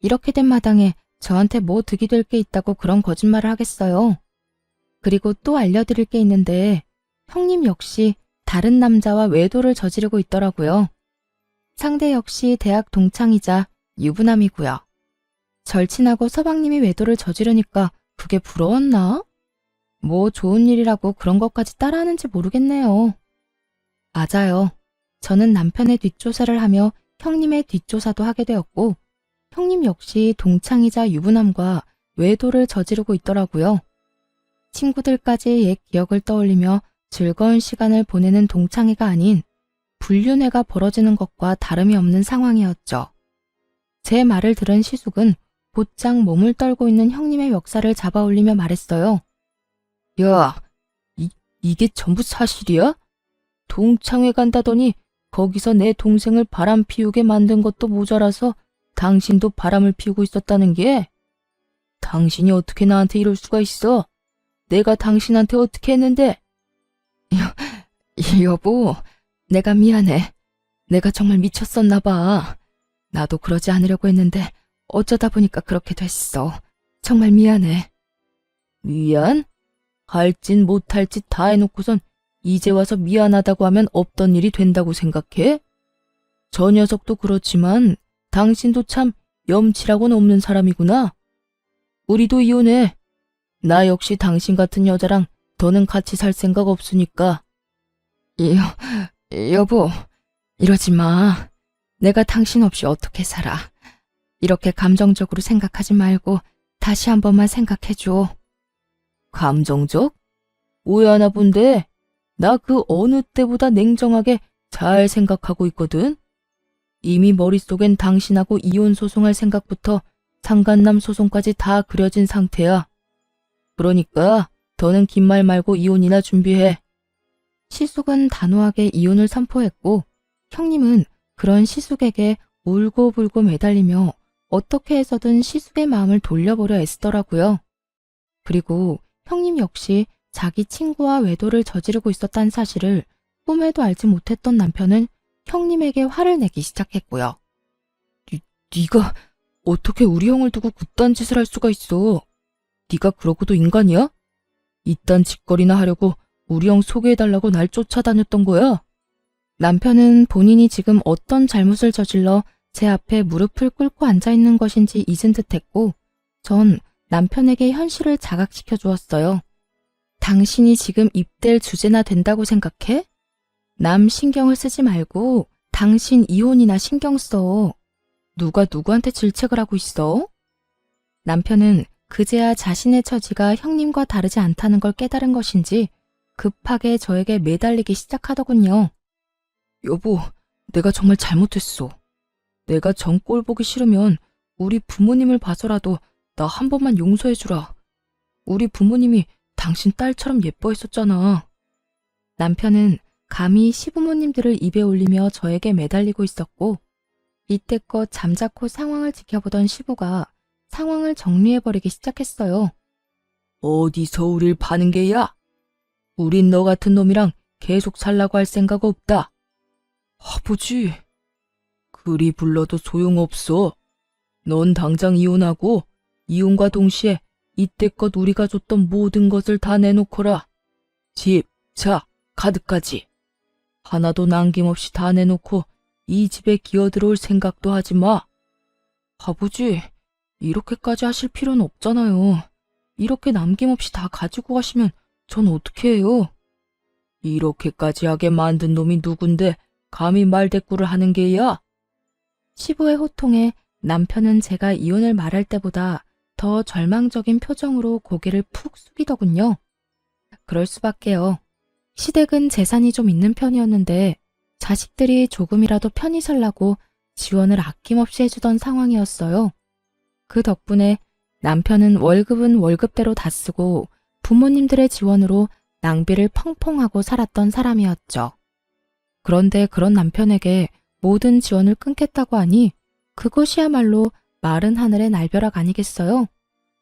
이렇게 된 마당에 저한테 뭐 득이 될 게 있다고 그런 거짓말을 하겠어요. 그리고 또 알려드릴 게 있는데 형님 역시 다른 남자와 외도를 저지르고 있더라고요. 상대 역시 대학 동창이자 유부남이고요. 절친하고 서방님이 외도를 저지르니까 그게 부러웠나? 뭐 좋은 일이라고 그런 것까지 따라하는지 모르겠네요. 맞아요. 저는 남편의 뒷조사를 하며 형님의 뒷조사도 하게 되었고 형님 역시 동창이자 유부남과 외도를 저지르고 있더라고요. 친구들까지 옛 기억을 떠올리며 즐거운 시간을 보내는 동창회가 아닌 불륜회가 벌어지는 것과 다름이 없는 상황이었죠. 제 말을 들은 시숙은 곧장 몸을 떨고 있는 형님의 멱살을 잡아올리며 말했어요. 야, 이게 전부 사실이야? 동창회 간다더니 거기서 내 동생을 바람 피우게 만든 것도 모자라서 당신도 바람을 피우고 있었다는 게? 당신이 어떻게 나한테 이럴 수가 있어? 내가 당신한테 어떻게 했는데? 여보, 내가 미안해. 내가 정말 미쳤었나 봐. 나도 그러지 않으려고 했는데 어쩌다 보니까 그렇게 됐어. 정말 미안해. 미안? 할 짓 못할 짓 다 해놓고선 이제 와서 미안하다고 하면 없던 일이 된다고 생각해? 저 녀석도 그렇지만 당신도 참 염치라고는 없는 사람이구나. 우리도 이혼해. 나 역시 당신 같은 여자랑 더는 같이 살 생각 없으니까. 여보, 이러지 마. 내가 당신 없이 어떻게 살아. 이렇게 감정적으로 생각하지 말고 다시 한 번만 생각해줘. 감정적? 오해하나 본데 나 그 어느 때보다 냉정하게 잘 생각하고 있거든. 이미 머릿속엔 당신하고 이혼 소송할 생각부터 상간남 소송까지 다 그려진 상태야. 그러니까 더는 긴 말 말고 이혼이나 준비해. 시숙은 단호하게 이혼을 선포했고 형님은 그런 시숙에게 울고불고 매달리며 어떻게 해서든 시숙의 마음을 돌려보려 애쓰더라고요. 그리고 형님 역시 자기 친구와 외도를 저지르고 있었다는 사실을 꿈에도 알지 못했던 남편은 형님에게 화를 내기 시작했고요. 네가 어떻게 우리 형을 두고 그딴 짓을 할 수가 있어? 네가 그러고도 인간이야? 이딴 짓거리나 하려고 우리 형 소개해달라고 날 쫓아다녔던 거야? 남편은 본인이 지금 어떤 잘못을 저질러 제 앞에 무릎을 꿇고 앉아있는 것인지 잊은 듯했고 전 남편에게 현실을 자각시켜 주었어요. 당신이 지금 입댈 주제나 된다고 생각해? 남 신경을 쓰지 말고 당신 이혼이나 신경 써. 누가 누구한테 질책을 하고 있어? 남편은 그제야 자신의 처지가 형님과 다르지 않다는 걸 깨달은 것인지 급하게 저에게 매달리기 시작하더군요. 여보, 내가 정말 잘못했어. 내가 정 꼴 보기 싫으면 우리 부모님을 봐서라도 나 한 번만 용서해주라. 우리 부모님이 당신 딸처럼 예뻐했었잖아. 남편은 감히 시부모님들을 입에 올리며 저에게 매달리고 있었고 이때껏 잠자코 상황을 지켜보던 시부가 상황을 정리해버리기 시작했어요. 어디서 우릴 파는 게야? 우린 너 같은 놈이랑 계속 살라고 할 생각 없다. 아버지, 그리 불러도 소용없어. 넌 당장 이혼하고 이혼과 동시에 이때껏 우리가 줬던 모든 것을 다 내놓거라. 집, 차, 가득까지. 하나도 남김없이 다 내놓고 이 집에 기어들어올 생각도 하지 마. 아버지, 이렇게까지 하실 필요는 없잖아요. 이렇게 남김없이 다 가지고 가시면 전 어떻게 해요? 이렇게까지 하게 만든 놈이 누군데 감히 말대꾸를 하는 게야? 시부의 호통에 남편은 제가 이혼을 말할 때보다 더 절망적인 표정으로 고개를 푹 숙이더군요. 그럴 수밖에요. 시댁은 재산이 좀 있는 편이었는데 자식들이 조금이라도 편히 살라고 지원을 아낌없이 해주던 상황이었어요. 그 덕분에 남편은 월급은 월급대로 다 쓰고 부모님들의 지원으로 낭비를 펑펑하고 살았던 사람이었죠. 그런데 그런 남편에게 모든 지원을 끊겠다고 하니 그것이야말로 마른 하늘의 날벼락 아니겠어요?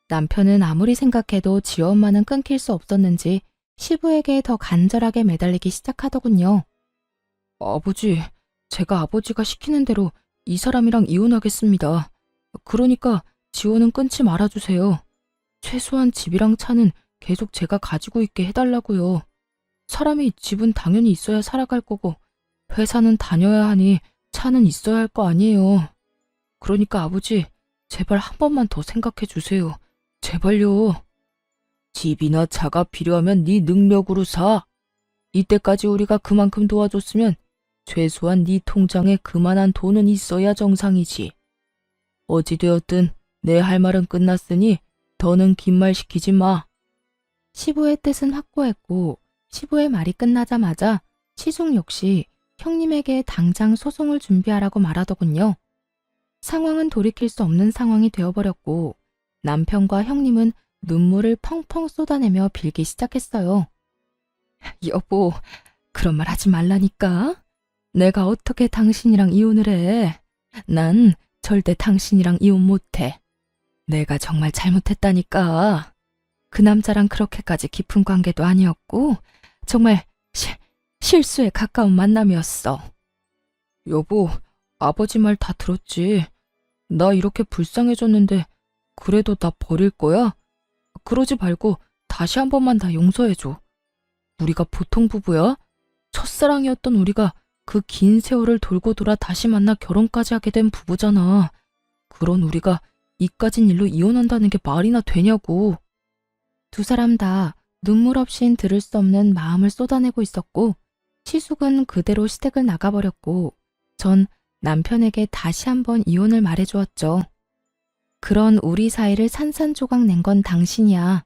남편은 아무리 생각해도 지원만은 끊길 수 없었는지 시부에게 더 간절하게 매달리기 시작하더군요. 아버지, 제가 아버지가 시키는 대로 이 사람이랑 이혼하겠습니다. 그러니까 지원은 끊지 말아주세요. 최소한 집이랑 차는 계속 제가 가지고 있게 해달라고요. 사람이 집은 당연히 있어야 살아갈 거고 회사는 다녀야 하니 차는 있어야 할 거 아니에요. 그러니까 아버지, 제발 한 번만 더 생각해 주세요. 제발요. 집이나 차가 필요하면 네 능력으로 사. 이때까지 우리가 그만큼 도와줬으면 최소한 네 통장에 그만한 돈은 있어야 정상이지. 어찌되었든 내 할 말은 끝났으니 더는 긴 말 시키지 마. 시부의 뜻은 확고했고 시부의 말이 끝나자마자 시숙 역시 형님에게 당장 소송을 준비하라고 말하더군요. 상황은 돌이킬 수 없는 상황이 되어버렸고 남편과 형님은 눈물을 펑펑 쏟아내며 빌기 시작했어요. 여보, 그런 말 하지 말라니까. 내가 어떻게 당신이랑 이혼을 해? 난 절대 당신이랑 이혼 못해. 내가 정말 잘못했다니까. 그 남자랑 그렇게까지 깊은 관계도 아니었고 정말 실수에 가까운 만남이었어. 여보, 아버지 말 다 들었지. 나 이렇게 불쌍해졌는데 그래도 나 버릴 거야? 그러지 말고 다시 한 번만 다 용서해줘. 우리가 보통 부부야? 첫사랑이었던 우리가 그 긴 세월을 돌고 돌아 다시 만나 결혼까지 하게 된 부부잖아. 그런 우리가 이까진 일로 이혼한다는 게 말이나 되냐고. 두 사람 다 눈물 없인 들을 수 없는 마음을 쏟아내고 있었고 시숙은 그대로 시댁을 나가버렸고 전 남편에게 다시 한번 이혼을 말해주었죠. 그런 우리 사이를 산산조각 낸 건 당신이야.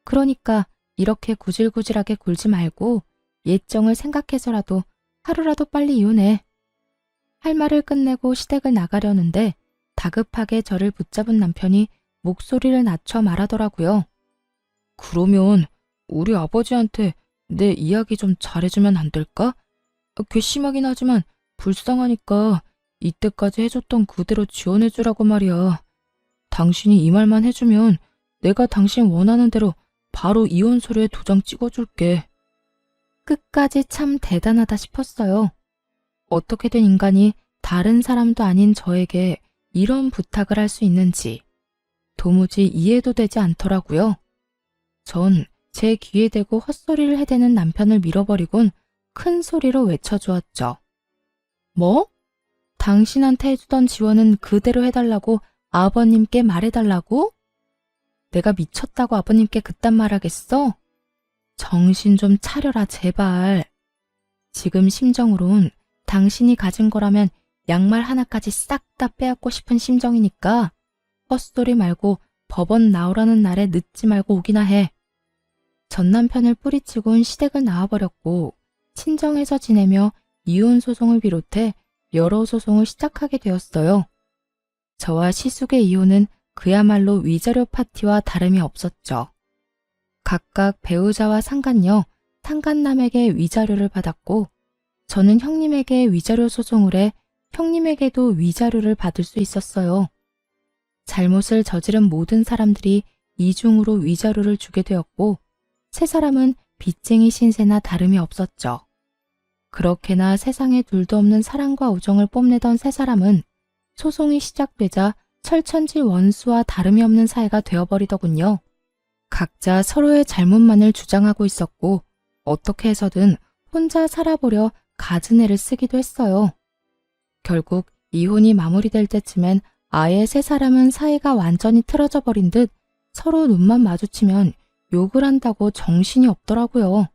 그러니까 이렇게 구질구질하게 굴지 말고 예정을 생각해서라도 하루라도 빨리 이혼해. 할 말을 끝내고 시댁을 나가려는데 다급하게 저를 붙잡은 남편이 목소리를 낮춰 말하더라고요. 그러면 우리 아버지한테 내 이야기 좀 잘해주면 안 될까? 괘씸하긴 하지만 불쌍하니까 이때까지 해줬던 그대로 지원해주라고 말이야. 당신이 이 말만 해주면 내가 당신 원하는 대로 바로 이혼 서류에 도장 찍어줄게. 끝까지 참 대단하다 싶었어요. 어떻게 된 인간이 다른 사람도 아닌 저에게 이런 부탁을 할 수 있는지 도무지 이해도 되지 않더라고요. 전 제 귀에 대고 헛소리를 해대는 남편을 밀어버리곤 큰 소리로 외쳐주었죠. 뭐? 당신한테 해주던 지원은 그대로 해달라고 아버님께 말해달라고? 내가 미쳤다고 아버님께 그딴 말하겠어? 정신 좀 차려라 제발. 지금 심정으론 당신이 가진 거라면 양말 하나까지 싹 다 빼앗고 싶은 심정이니까 헛소리 말고 법원 나오라는 날에 늦지 말고 오기나 해. 전 남편을 뿌리치곤 시댁을 나와버렸고 친정에서 지내며 이혼 소송을 비롯해 여러 소송을 시작하게 되었어요. 저와 시숙의 이혼은 그야말로 위자료 파티와 다름이 없었죠. 각각 배우자와 상간녀, 상간남에게 위자료를 받았고 저는 형님에게 위자료 소송을 해 형님에게도 위자료를 받을 수 있었어요. 잘못을 저지른 모든 사람들이 이중으로 위자료를 주게 되었고 세 사람은 빚쟁이 신세나 다름이 없었죠. 그렇게나 세상에 둘도 없는 사랑과 우정을 뽐내던 세 사람은 소송이 시작되자 철천지 원수와 다름이 없는 사이가 되어버리더군요. 각자 서로의 잘못만을 주장하고 있었고 어떻게 해서든 혼자 살아보려 갖은 애를 쓰기도 했어요. 결국 이혼이 마무리될 때쯤엔 아예 세 사람은 사이가 완전히 틀어져 버린 듯 서로 눈만 마주치면 욕을 한다고 정신이 없더라고요.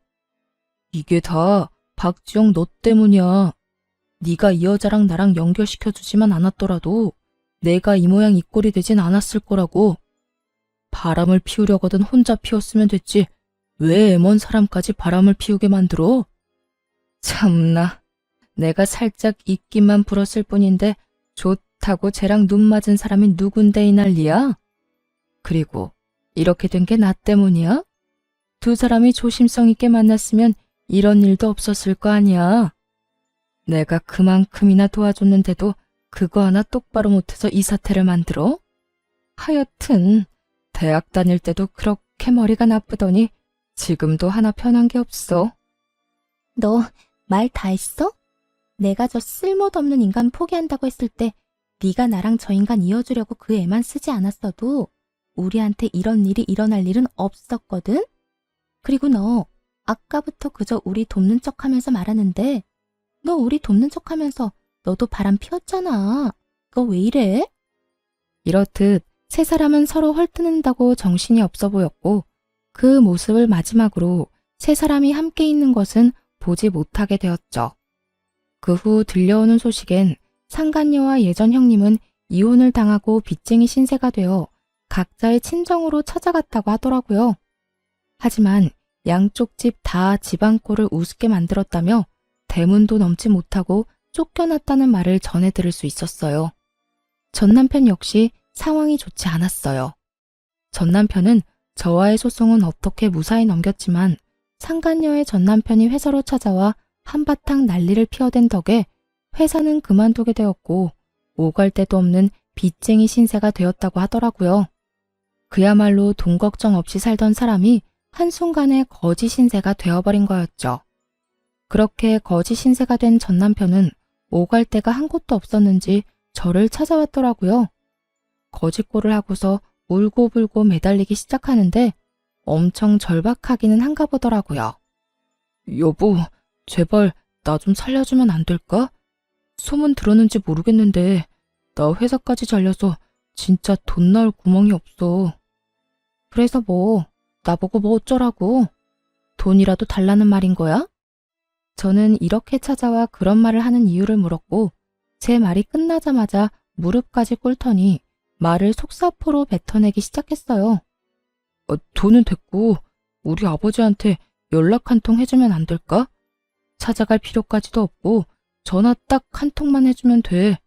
이게 다 박지영 너 때문이야. 네가 이 여자랑 나랑 연결시켜주지만 않았더라도 내가 이 모양 이 꼴이 되진 않았을 거라고. 바람을 피우려거든 혼자 피웠으면 됐지. 왜 애먼 사람까지 바람을 피우게 만들어? 참나. 내가 살짝 입김만 불었을 뿐인데 좋다고 쟤랑 눈 맞은 사람이 누군데 이 난리야? 그리고 이렇게 된 게 나 때문이야? 두 사람이 조심성 있게 만났으면 이런 일도 없었을 거 아니야. 내가 그만큼이나 도와줬는데도 그거 하나 똑바로 못해서 이 사태를 만들어? 하여튼 대학 다닐 때도 그렇게 머리가 나쁘더니 지금도 하나 편한 게 없어. 너 말 다 했어? 내가 저 쓸모도 없는 인간 포기한다고 했을 때 네가 나랑 저 인간 이어주려고 그 애만 쓰지 않았어도 우리한테 이런 일이 일어날 일은 없었거든? 그리고 너 아까부터 그저 우리 돕는 척하면서 말하는데 너 우리 돕는 척하면서 너도 바람 피웠잖아. 너 왜 이래? 이렇듯 세 사람은 서로 헐뜯는다고 정신이 없어 보였고 그 모습을 마지막으로 세 사람이 함께 있는 것은 보지 못하게 되었죠. 그 후 들려오는 소식엔 상간녀와 예전 형님은 이혼을 당하고 빚쟁이 신세가 되어 각자의 친정으로 찾아갔다고 하더라고요. 하지만 양쪽 집 다 집안꼴을 우습게 만들었다며 대문도 넘지 못하고 쫓겨났다는 말을 전해 들을 수 있었어요. 전 남편 역시 상황이 좋지 않았어요. 전 남편은 저와의 소송은 어떻게 무사히 넘겼지만 상간녀의 전 남편이 회사로 찾아와 한바탕 난리를 피워댄 덕에 회사는 그만두게 되었고 오갈 데도 없는 빚쟁이 신세가 되었다고 하더라고요. 그야말로 돈 걱정 없이 살던 사람이 한순간에 거지 신세가 되어버린 거였죠. 그렇게 거지 신세가 된 전 남편은 오갈 데가 한 곳도 없었는지 저를 찾아왔더라고요. 거짓골을 하고서 울고불고 매달리기 시작하는데 엄청 절박하기는 한가 보더라고요. 여보, 제발 나 좀 살려주면 안 될까? 소문 들었는지 모르겠는데 나 회사까지 잘려서 진짜 돈 나올 구멍이 없어. 그래서 뭐, 나보고 뭐 어쩌라고? 돈이라도 달라는 말인 거야? 저는 이렇게 찾아와 그런 말을 하는 이유를 물었고 제 말이 끝나자마자 무릎까지 꿇더니 말을 속사포로 뱉어내기 시작했어요. 돈은 됐고 우리 아버지한테 연락 한 통 해주면 안 될까? 찾아갈 필요까지도 없고 전화 딱 한 통만 해주면 돼.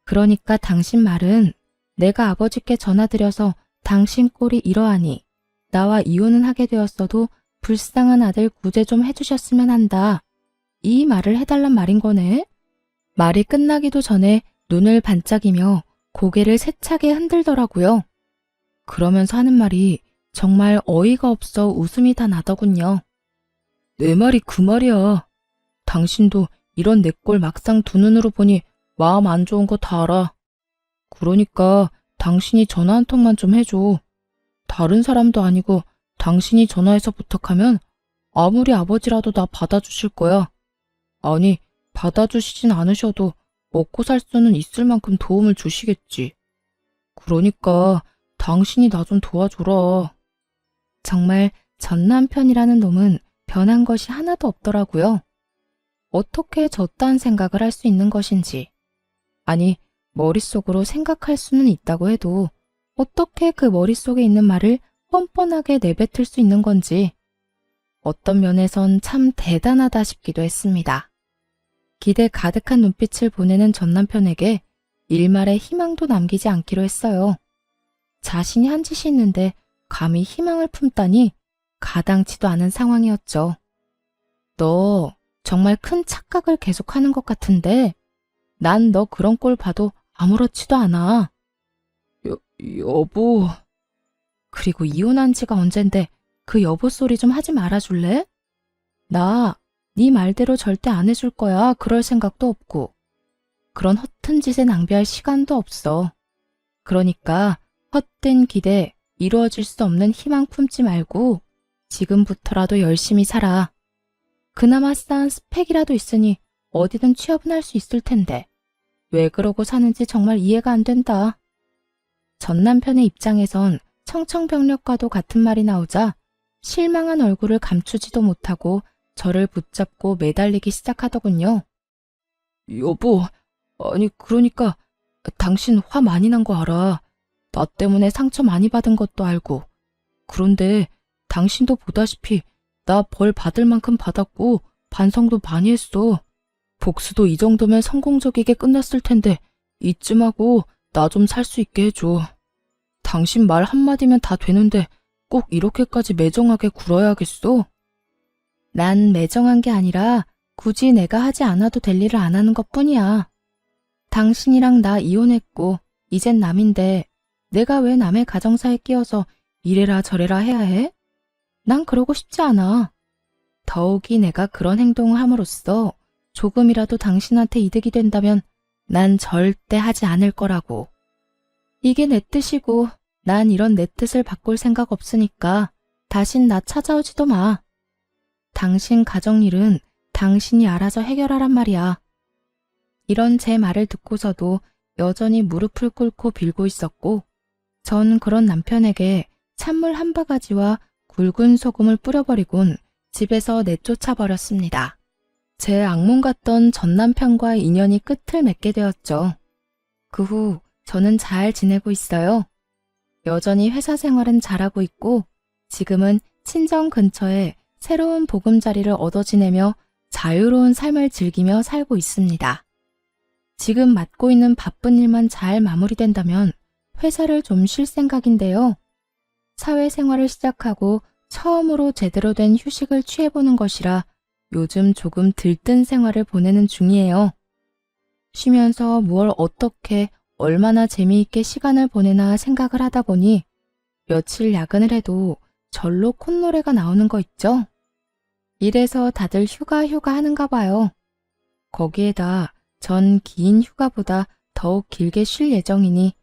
그러니까 당신 말은 내가 아버지께 전화드려서 당신 꼴이 이러하니 나와 이혼은 하게 되었어도 불쌍한 아들 구제 좀 해주셨으면 한다. 이 말을 해달란 말인 거네. 말이 끝나기도 전에 눈을 반짝이며 고개를 세차게 흔들더라고요. 그러면서 하는 말이 정말 어이가 없어 웃음이 다 나더군요. 내 말이 그 말이야. 당신도 이런 내 꼴 막상 두 눈으로 보니 마음 안 좋은 거 다 알아. 그러니까 당신이 전화 한 통만 좀 해줘. 다른 사람도 아니고 당신이 전화해서 부탁하면 아무리 아버지라도 나 받아주실 거야. 아니, 받아주시진 않으셔도 먹고 살 수는 있을 만큼 도움을 주시겠지. 그러니까 당신이 나 좀 도와줘라. 정말 전 남편이라는 놈은 변한 것이 하나도 없더라고요. 어떻게 저딴 생각을 할 수 있는 것인지. 아니, 머릿속으로 생각할 수는 있다고 해도 어떻게 그 머릿속에 있는 말을 뻔뻔하게 내뱉을 수 있는 건지 어떤 면에선 참 대단하다 싶기도 했습니다. 기대 가득한 눈빛을 보내는 전 남편에게 일말의 희망도 남기지 않기로 했어요. 자신이 한 짓이 있는데 감히 희망을 품다니 가당치도 않은 상황이었죠. 너 정말 큰 착각을 계속하는 것 같은데 난 너 그런 꼴 봐도 아무렇지도 않아. 여보. 그리고 이혼한 지가 언젠데 그 여보 소리 좀 하지 말아줄래? 나 네 말대로 절대 안 해줄 거야. 그럴 생각도 없고. 그런 허튼 짓에 낭비할 시간도 없어. 그러니까 헛된 기대, 이루어질 수 없는 희망 품지 말고 지금부터라도 열심히 살아. 그나마 쌓은 스펙이라도 있으니 어디든 취업은 할 수 있을 텐데 왜 그러고 사는지 정말 이해가 안 된다. 전 남편의 입장에선 청천벽력과도 같은 말이 나오자 실망한 얼굴을 감추지도 못하고 저를 붙잡고 매달리기 시작하더군요. 여보, 아니 그러니까 당신 화 많이 난 거 알아. 나 때문에 상처 많이 받은 것도 알고. 그런데 당신도 보다시피 나 벌 받을 만큼 받았고 반성도 많이 했어. 복수도 이 정도면 성공적이게 끝났을 텐데 이쯤 하고 나 좀 살 수 있게 해줘. 당신 말 한마디면 다 되는데 꼭 이렇게까지 매정하게 굴어야겠어? 난 매정한 게 아니라 굳이 내가 하지 않아도 될 일을 안 하는 것뿐이야. 당신이랑 나 이혼했고 이젠 남인데 내가 왜 남의 가정사에 끼어서 이래라 저래라 해야 해? 난 그러고 싶지 않아. 더욱이 내가 그런 행동을 함으로써 조금이라도 당신한테 이득이 된다면 난 절대 하지 않을 거라고. 이게 내 뜻이고 난 이런 내 뜻을 바꿀 생각 없으니까 다신 나 찾아오지도 마. 당신 가정일은 당신이 알아서 해결하란 말이야. 이런 제 말을 듣고서도 여전히 무릎을 꿇고 빌고 있었고 전 그런 남편에게 찬물 한 바가지와 굵은 소금을 뿌려버리곤 집에서 내쫓아 버렸습니다. 제 악몽 같던 전 남편과의 인연이 끝을 맺게 되었죠. 그 후 저는 잘 지내고 있어요. 여전히 회사 생활은 잘하고 있고 지금은 친정 근처에 새로운 보금자리를 얻어 지내며 자유로운 삶을 즐기며 살고 있습니다. 지금 맡고 있는 바쁜 일만 잘 마무리된다면 회사를 좀 쉴 생각인데요. 사회생활을 시작하고 처음으로 제대로 된 휴식을 취해보는 것이라 요즘 조금 들뜬 생활을 보내는 중이에요. 쉬면서 무얼 어떻게 얼마나 재미있게 시간을 보내나 생각을 하다 보니 며칠 야근을 해도 절로 콧노래가 나오는 거 있죠? 이래서 다들 휴가 하는가 봐요. 거기에다 전 긴 휴가보다 더욱 길게 쉴 예정이니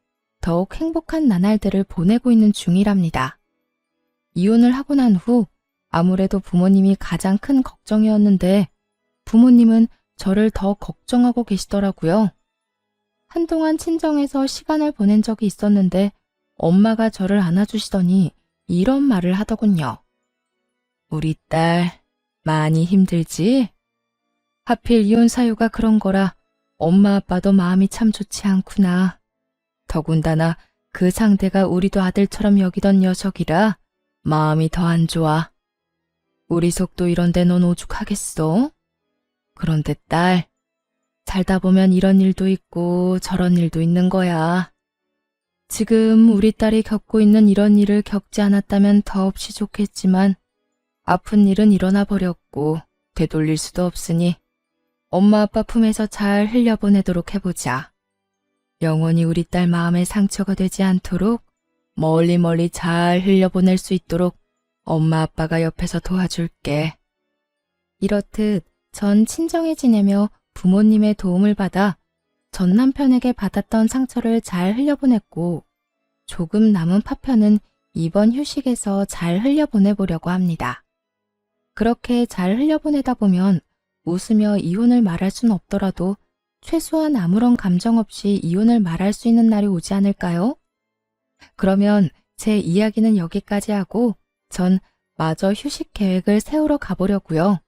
더욱 행복한 나날들을 보내고 있는 중이랍니다. 이혼을 하고 난 후 아무래도 부모님이 가장 큰 걱정이었는데 부모님은 저를 더 걱정하고 계시더라고요. 한동안 친정에서 시간을 보낸 적이 있었는데 엄마가 저를 안아주시더니 이런 말을 하더군요. 우리 딸 많이 힘들지? 하필 이혼 사유가 그런 거라 엄마 아빠도 마음이 참 좋지 않구나. 더군다나 그 상대가 우리도 아들처럼 여기던 녀석이라 마음이 더 안 좋아. 우리 속도 이런데 넌 오죽하겠어? 그런데 딸, 살다 보면 이런 일도 있고 저런 일도 있는 거야. 지금 우리 딸이 겪고 있는 이런 일을 겪지 않았다면 더없이 좋겠지만 아픈 일은 일어나 버렸고 되돌릴 수도 없으니 엄마 아빠 품에서 잘 흘려보내도록 해보자. 영원히 우리 딸 마음에 상처가 되지 않도록 멀리 잘 흘려보낼 수 있도록 엄마 아빠가 옆에서 도와줄게. 이렇듯 전 친정에 지내며 부모님의 도움을 받아 전 남편에게 받았던 상처를 잘 흘려보냈고 조금 남은 파편은 이번 휴식에서 잘 흘려보내보려고 합니다. 그렇게 잘 흘려보내다 보면 웃으며 이혼을 말할 순 없더라도 최소한 아무런 감정 없이 이혼을 말할 수 있는 날이 오지 않을까요? 그러면 제 이야기는 여기까지 하고 전 마저 휴식 계획을 세우러 가보려고요.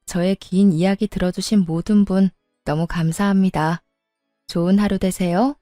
저의 긴 이야기 들어주신 모든 분 너무 감사합니다. 좋은 하루 되세요.